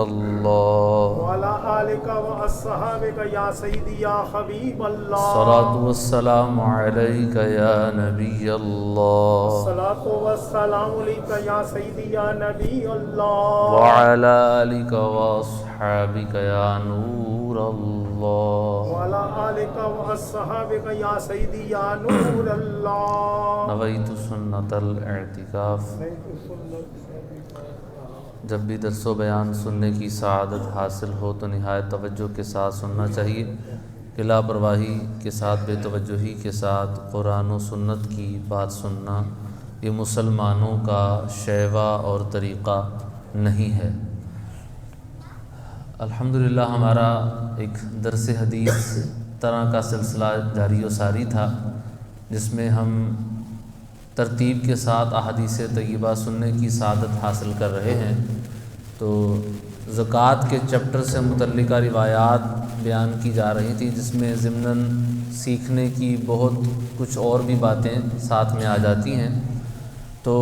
اللہ وعلی آلک و اصحابک یا سیدی یا حبیب اللہ الصلاۃ والسلام علیک یا نبی اللہ الصلاۃ والسلام علیک یا سیدی یا نبی اللہ وعلی آلک واصحابک یا نور اللہ وعلی آلک و اصحابک یا سیدی یا نور اللہ نویت سنت الاعتکاف۔ جب بھی درس و بیان سننے کی سعادت حاصل ہو تو نہایت توجہ کے ساتھ سننا چاہیے کہ لاپرواہی کے ساتھ، بے توجہی کے ساتھ قرآن و سنت کی بات سننا یہ مسلمانوں کا شیوہ اور طریقہ نہیں ہے۔ الحمدللہ ہمارا ایک درس حدیث طرح کا سلسلہ جاری و ساری تھا، جس میں ہم ترتیب کے ساتھ احادیث طیبہ سننے کی سعادت حاصل کر رہے ہیں۔ تو زکوٰۃ کے چیپٹر سے متعلقہ روایات بیان کی جا رہی تھیں، جس میں ضمناً سیکھنے کی بہت کچھ اور بھی باتیں ساتھ میں آ جاتی ہیں۔ تو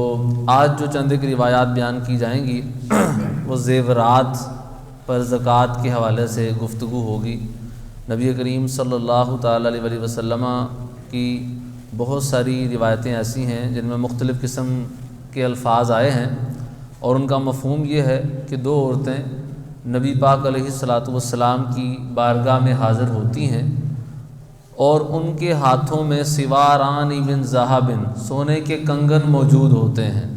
آج جو چند ایک روایات بیان کی جائیں گی وہ زیورات پر زکوٰۃ کے حوالے سے گفتگو ہوگی۔ نبی کریم صلی اللہ تعالیٰ علیہ وسلم کی بہت ساری روایتیں ایسی ہیں جن میں مختلف قسم کے الفاظ آئے ہیں، اور ان کا مفہوم یہ ہے کہ دو عورتیں نبی پاک علیہ الصلاۃ والسلام کی بارگاہ میں حاضر ہوتی ہیں اور ان کے ہاتھوں میں سواران من ذہب، سونے کے کنگن موجود ہوتے ہیں۔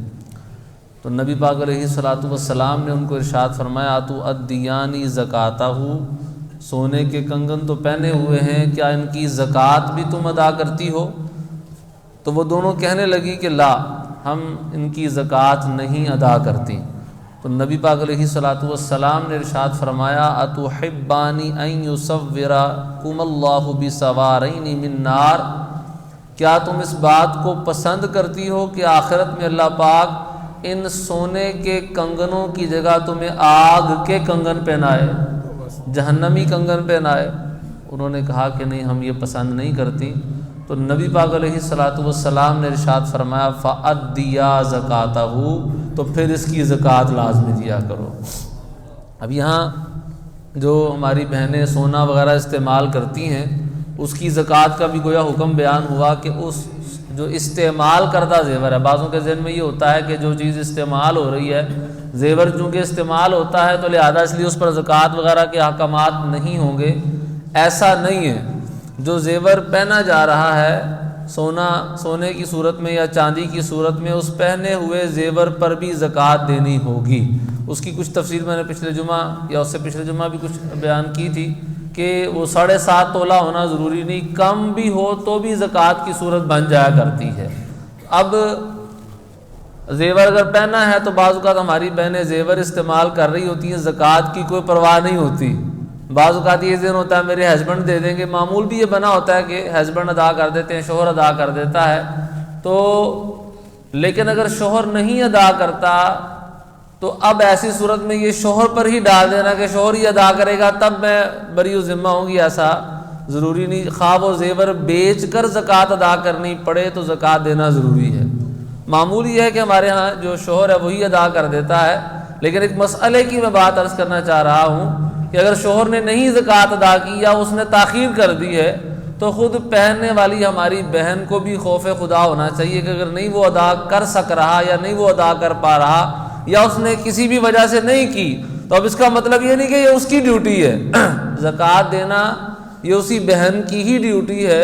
تو نبی پاک علیہ الصلاۃ والسلام نے ان کو ارشاد فرمایا تو ادیانی زکاتہ، سونے کے کنگن تو پہنے ہوئے ہیں، کیا ان کی زکوٰۃ بھی تم ادا کرتی ہو؟ تو وہ دونوں کہنے لگی کہ لا، ہم ان کی زکوٰۃ نہیں ادا کرتی۔ تو نبی پاک علیہ الصلاۃ والسلام نے ارشاد فرمایا اتحبانی ان یصورکم اللہ بسوارین من نار، کیا تم اس بات کو پسند کرتی ہو کہ آخرت میں اللہ پاک ان سونے کے کنگنوں کی جگہ تمہیں آگ کے کنگن پہنائے، جہنمی کنگن پہنائے؟ انہوں نے کہا کہ نہیں، ہم یہ پسند نہیں کرتی۔ تو نبی پاک علیہ الصلاۃ والسلام نے ارشاد فرمایا فَأَدِّيَا زَكَاتَهُ، تو پھر اس کی زکوٰۃ لازمی دیا کرو۔ اب یہاں جو ہماری بہنیں سونا وغیرہ استعمال کرتی ہیں، اس کی زکوٰۃ کا بھی گویا حکم بیان ہوا کہ اس جو استعمال کردہ زیور ہے، بعضوں کے ذہن میں یہ ہوتا ہے کہ جو چیز استعمال ہو رہی ہے، زیور چونکہ استعمال ہوتا ہے تو لہذا اس لیے اس پر زکوٰۃ وغیرہ کے احکامات نہیں ہوں گے، ایسا نہیں ہے۔ جو زیور پہنا جا رہا ہے، سونے کی صورت میں یا چاندی کی صورت میں، اس پہنے ہوئے زیور پر بھی زکوٰۃ دینی ہوگی۔ اس کی کچھ تفصیل میں نے پچھلے جمعہ یا اس سے پچھلے جمعہ بھی کچھ بیان کی تھی کہ وہ 7.5 تولہ ہونا ضروری نہیں، کم بھی ہو تو بھی زکوٰۃ کی صورت بن جایا کرتی ہے۔ اب زیور اگر پہنا ہے تو بعض اوقات ہماری بہنیں زیور استعمال کر رہی ہوتی ہیں، زکوٰۃ کی کوئی پرواہ نہیں ہوتی۔ بعض اوقات یہ ذہن ہوتا ہے میرے ہسبینڈ دے دیں گے، معمول بھی یہ بنا ہوتا ہے کہ ہسبینڈ ادا کر دیتے ہیں، شوہر ادا کر دیتا ہے۔ تو لیکن اگر شوہر نہیں ادا کرتا تو اب ایسی صورت میں یہ شوہر پر ہی ڈال دینا کہ شوہر ہی ادا کرے گا تب میں بری و ذمہ ہوں گی، ایسا ضروری نہیں۔ خواہ وہ زیور بیچ کر زکوٰۃ ادا کرنی پڑے تو زکوٰۃ دینا ضروری ہے۔ معمول یہ ہے کہ ہمارے ہاں جو شوہر ہے وہی ادا کر دیتا ہے، لیکن ایک مسئلے کی میں بات عرض کرنا چاہ رہا ہوں کہ اگر شوہر نے نہیں زکوٰۃ ادا کی یا اس نے تاخیر کر دی ہے تو خود پہننے والی ہماری بہن کو بھی خوف خدا ہونا چاہیے کہ اگر نہیں وہ ادا کر سک رہا یا نہیں وہ ادا کر پا رہا یا اس نے کسی بھی وجہ سے نہیں کی، تو اب اس کا مطلب یہ نہیں کہ یہ اس کی ڈیوٹی ہے۔ زکوٰۃ دینا یہ اسی بہن کی ہی ڈیوٹی ہے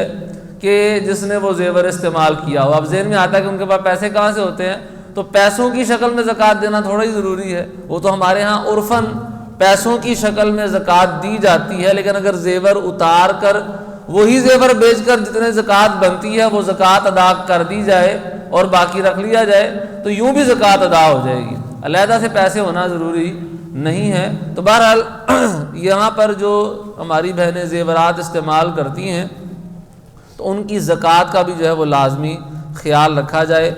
کہ جس نے وہ زیور استعمال کیا ہو۔ اب ذہن میں آتا ہے کہ ان کے پاس پیسے کہاں سے ہوتے ہیں، تو پیسوں کی شکل میں زکوٰۃ دینا تھوڑا ہی ضروری ہے، وہ تو ہمارے ہاں عرفاً پیسوں کی شکل میں زکوٰۃ دی جاتی ہے، لیکن اگر زیور اتار کر وہی زیور بیچ کر جتنے زکوٰۃ بنتی ہے وہ زکوٰۃ ادا کر دی جائے اور باقی رکھ لیا جائے تو یوں بھی زکوٰۃ ادا ہو جائے گی، علیحدہ سے پیسے ہونا ضروری نہیں ہے۔ تو بہرحال یہاں پر جو ہماری بہنیں زیورات استعمال کرتی ہیں تو ان کی زکوٰۃ کا بھی جو ہے وہ لازمی خیال رکھا جائے۔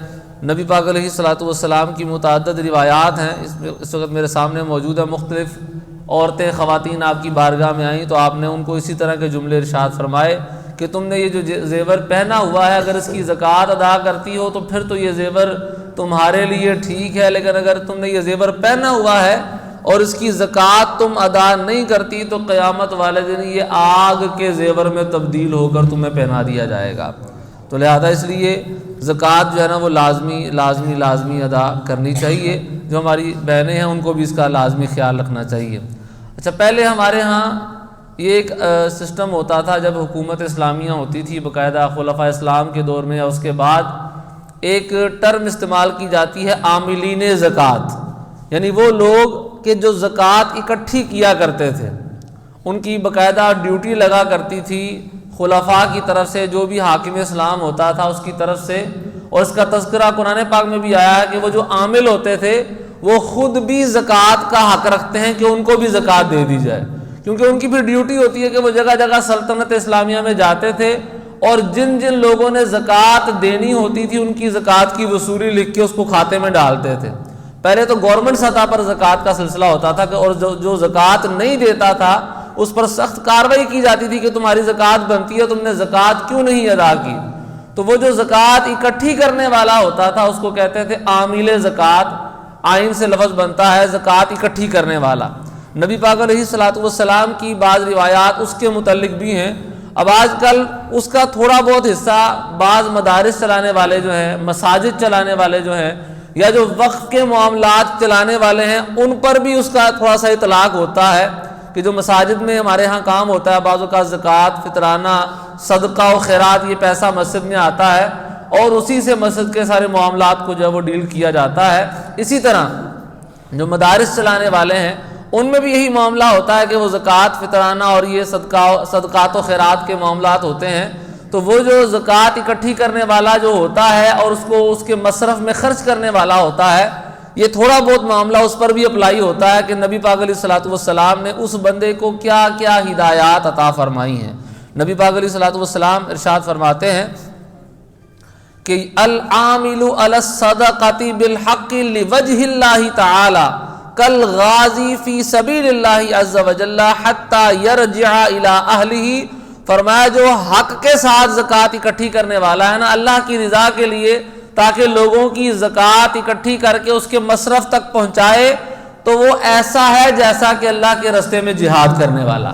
نبی پاک علیہ الصلاۃ والسلام کی متعدد روایات ہیں، اس وقت میرے سامنے موجود ہے، مختلف عورتیں خواتین آپ کی بارگاہ میں آئیں تو آپ نے ان کو اسی طرح کے جملے ارشاد فرمائے کہ تم نے یہ جو زیور پہنا ہوا ہے اگر اس کی زکوٰۃ ادا کرتی ہو تو پھر تو یہ زیور تمہارے لیے ٹھیک ہے، لیکن اگر تم نے یہ زیور پہنا ہوا ہے اور اس کی زکوٰۃ تم ادا نہیں کرتی تو قیامت والے دن یہ آگ کے زیور میں تبدیل ہو کر تمہیں پہنا دیا جائے گا۔ تو لہذا اس لیے زکوٰۃ جو ہے نا وہ لازمی ادا کرنی چاہیے۔ جو ہماری بہنیں ہیں ان کو بھی اس کا لازمی خیال رکھنا چاہیے۔ اچھا، پہلے ہمارے ہاں یہ ایک سسٹم ہوتا تھا، جب حکومت اسلامیہ ہوتی تھی باقاعدہ خلفاء اسلام کے دور میں یا اس کے بعد، ایک ٹرم استعمال کی جاتی ہے عاملین زکوٰۃ، یعنی وہ لوگ کہ جو زکوٰۃ اکٹھی کیا کرتے تھے، ان کی باقاعدہ ڈیوٹی لگا کرتی تھی خلفاء کی طرف سے، جو بھی حاکم اسلام ہوتا تھا اس کی طرف سے۔ اور اس کا تذکرہ قرآن پاک میں بھی آیا ہے کہ وہ جو عامل ہوتے تھے وہ خود بھی زکوٰۃ کا حق رکھتے ہیں کہ ان کو بھی زکوٰۃ دے دی جائے، کیونکہ ان کی پھر ڈیوٹی ہوتی ہے کہ وہ جگہ جگہ سلطنت اسلامیہ میں جاتے تھے اور جن جن لوگوں نے زکوٰۃ دینی ہوتی تھی ان کی زکوٰۃ کی وصولی لکھ کے اس کو کھاتے میں ڈالتے تھے۔ پہلے تو گورنمنٹ سطح پر زکوٰۃ کا سلسلہ ہوتا تھا کہ اور جو زکوٰۃ نہیں دیتا تھا اس پر سخت کارروائی کی جاتی تھی کہ تمہاری زکوٰۃ بنتی ہے، تم نے زکوٰۃ کیوں نہیں ادا کی۔ تو وہ جو زکوٰۃ اکٹھی کرنے والا ہوتا تھا اس کو کہتے تھے عامل زکوٰۃ، آئین سے لفظ بنتا ہے زکوٰۃ اکٹھی کرنے والا۔ نبی پاک علیہ الصلوۃ والسلام کی بعض روایات اس کے متعلق بھی ہیں۔ اب آج کل اس کا تھوڑا بہت حصہ بعض مدارس چلانے والے جو ہیں، مساجد چلانے والے جو ہیں، یا جو وقف کے معاملات چلانے والے ہیں، ان پر بھی اس کا تھوڑا سا اطلاق ہوتا ہے کہ جو مساجد میں ہمارے ہاں کام ہوتا ہے، بعض اوقات زکوٰۃ، فطرانہ، صدقہ و خیرات، یہ پیسہ مسجد میں آتا ہے اور اسی سے مسجد کے سارے معاملات کو جو ہے وہ ڈیل کیا جاتا ہے۔ اسی طرح جو مدارس چلانے والے ہیں ان میں بھی یہی معاملہ ہوتا ہے کہ وہ زکوٰۃ، فطرانہ اور یہ صدقات و خیرات کے معاملات ہوتے ہیں۔ تو وہ جو زکوٰۃ اکٹھی کرنے والا جو ہوتا ہے اور اس کو اس کے مصرف میں خرچ کرنے والا ہوتا ہے، یہ تھوڑا بہت معاملہ اس پر بھی اپلائی ہوتا ہے کہ نبی پاک علیہ الصلوۃ والسلام نے اس بندے کو کیا کیا ہدایات عطا فرمائی ہیں۔ نبی پاک علیہ الصلوۃ والسلام ارشاد فرماتے ہیں کہ العامل علی الصدقۃ بالحق لوجہ اللہ تعالی کالغازی فی سبیل اللہ عز وجل حتی یرجع الی اہلہ۔ فرمایا جو حق کے ساتھ زکوٰۃ اکٹھی کرنے والا ہے نا اللہ کی رضا کے لیے، تاکہ لوگوں کی زکوٰۃ اکٹھی کر کے اس کے مصرف تک پہنچائے، تو وہ ایسا ہے جیسا کہ اللہ کے راستے میں جہاد کرنے والا۔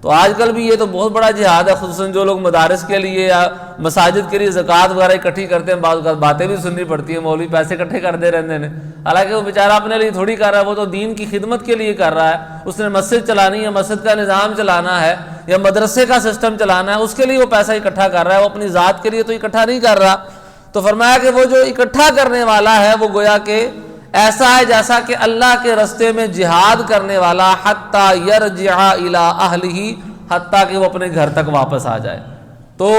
تو آج کل بھی یہ تو بہت بڑا جہاد ہے، خصوصاً جو لوگ مدارس کے لیے یا مساجد کے لیے زکوٰۃ وغیرہ اکٹھی کرتے ہیں، بعض اوقات باتیں بھی سننی پڑتی ہیں، مولوی پیسے اکٹھے کرتے رہتے ہیں، حالانکہ وہ بیچارہ اپنے لیے تھوڑی کر رہا ہے، وہ تو دین کی خدمت کے لیے کر رہا ہے۔ اس نے مسجد چلانی ہے، مسجد کا نظام چلانا ہے یا مدرسے کا سسٹم چلانا ہے، اس کے لیے وہ پیسہ اکٹھا کر رہا ہے، وہ اپنی ذات کے لیے تو اکٹھا نہیں کر رہا۔ تو فرمایا کہ وہ جو اکٹھا کرنے والا ہے وہ گویا کہ ایسا ہے جیسا کہ اللہ کے راستے میں جہاد کرنے والا، حتی یرجع الی اہلہ، حتیٰ کہ وہ اپنے گھر تک واپس آ جائے۔ تو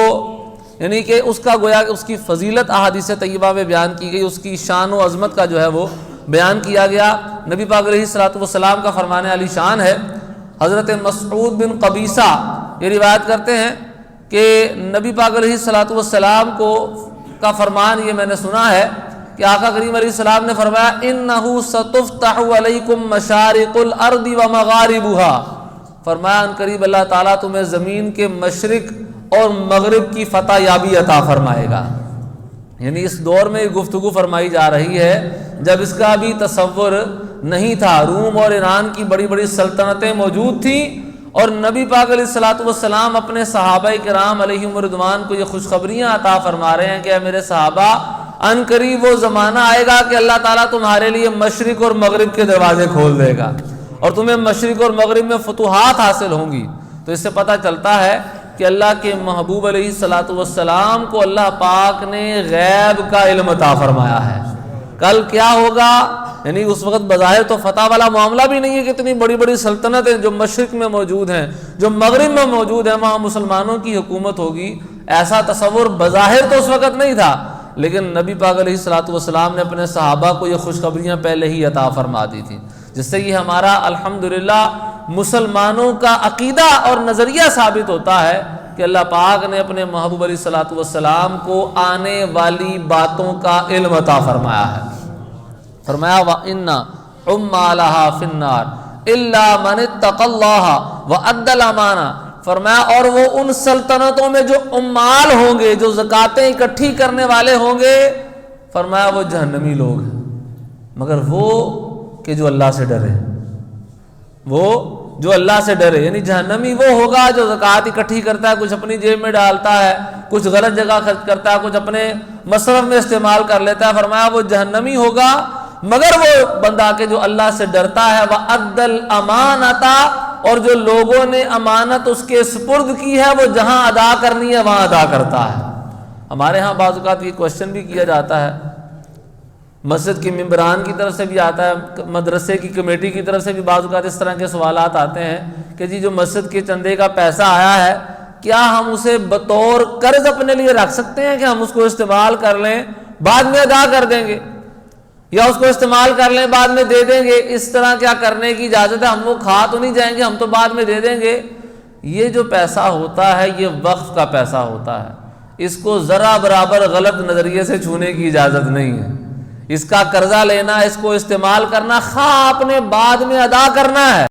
یعنی کہ اس کا گویا کہ اس کی فضیلت احادیث طیبہ میں بیان کی گئی، اس کی شان و عظمت کا جو ہے وہ بیان کیا گیا۔ نبی پاک علیہ الصلوۃ والسلام کا فرمان علی شان ہے۔ حضرت مسعود بن قبیصہ یہ روایت کرتے ہیں کہ نبی پاک علیہ الصلوۃ والسلام کا فرمان یہ میں نے سنا ہے کہ آقا کریم علیہ السلام نے فرمایا انہ ستفتح علیکم مشارق الارض ومغاربها۔ فرمایا ان قریب اللہ تعالیٰ تمہیں زمین کے مشرق اور مغرب کی فتح یابی عطا فرمائے گا۔ یعنی اس دور میں گفتگو فرمائی جا رہی ہے جب اس کا بھی تصور نہیں تھا، روم اور ایران کی بڑی بڑی سلطنتیں موجود تھیں، اور نبی پاک علیہ الصلوۃ والسلام اپنے صحابہ کرام علیہم رضوان کو یہ خوشخبریاں عطا فرما رہے ہیں کہ اے میرے صحابہ، ان قریب وہ زمانہ آئے گا کہ اللہ تعالیٰ تمہارے لیے مشرق اور مغرب کے دروازے کھول دے گا اور تمہیں مشرق اور مغرب میں فتوحات حاصل ہوں گی۔ تو اس سے پتہ چلتا ہے کہ اللہ کے محبوب علیہ الصلوۃ والسلام کو اللہ پاک نے غیب کا علم عطا فرمایا ہے۔ کل کیا ہوگا، یعنی اس وقت بظاہر تو فتح والا معاملہ بھی نہیں ہے کہ اتنی بڑی بڑی سلطنتیں جو مشرق میں موجود ہیں، جو مغرب میں موجود ہیں، وہاں مسلمانوں کی حکومت ہوگی، ایسا تصور بظاہر تو اس وقت نہیں تھا، لیکن نبی پاک علیہ الصلوۃ والسلام نے اپنے صحابہ کو یہ خوشخبریاں پہلے ہی عطا فرما دی تھی، جس سے یہ ہمارا الحمدللہ مسلمانوں کا عقیدہ اور نظریہ ثابت ہوتا ہے کہ اللہ پاک نے اپنے محبوب علیہ الصلوۃ والسلام کو آنے والی باتوں کا علم عطا فرمایا ہے۔ فرمایا وَإِنَّ عُمَّالَهَا فِي النَّارِ إِلَّا مَنِ اتَّقَى اللَّهَ وَأَدَّى الْأَمَانَةَ۔ فرمایا اور وہ ان سلطنتوں میں جو عمال ہوں گے، جو زکاتیں اکٹھی کرنے والے ہوں گے، فرمایا وہ جہنمی لوگ ہیں، مگر وہ کہ جو اللہ سے ڈرے، وہ جو اللہ سے ڈرے، یعنی جہنمی وہ ہوگا جو زکوٰۃ اکٹھی کرتا ہے، کچھ اپنی جیب میں ڈالتا ہے، کچھ غلط جگہ خرچ کرتا ہے، کچھ اپنے مصرف میں استعمال کر لیتا ہے۔ فرمایا وہ جہنمی ہوگا، مگر وہ بندہ کہ جو اللہ سے ڈرتا ہے، وَأَدَّ الْأَمَانَةَ، اور جو لوگوں نے امانت اس کے سپرد کی ہے وہ جہاں ادا کرنی ہے وہاں ادا کرتا ہے۔ ہمارے ہاں بعض اوقات یہ کوشچن بھی کیا جاتا ہے، مسجد کے ممبران کی طرف سے بھی آتا ہے، مدرسے کی کمیٹی کی طرف سے بھی بعض اوقات اس طرح کے سوالات آتے ہیں کہ جی جو مسجد کے چندے کا پیسہ آیا ہے کیا ہم اسے بطور قرض اپنے لیے رکھ سکتے ہیں کہ ہم اس کو استعمال کر لیں بعد میں ادا کر دیں گے، یا اس کو استعمال کر لیں بعد میں دے دیں گے؟ اس طرح کیا کرنے کی اجازت ہے؟ ہم وہ کھا تو نہیں جائیں گے، ہم تو بعد میں دے دیں گے۔ یہ جو پیسہ ہوتا ہے یہ وقف کا پیسہ ہوتا ہے، اس کو ذرا برابر غلط نظریے سے چھونے کی اجازت نہیں ہے۔ اس کا قرضہ لینا، اس کو استعمال کرنا، خواہ آپ نے بعد میں ادا کرنا ہے،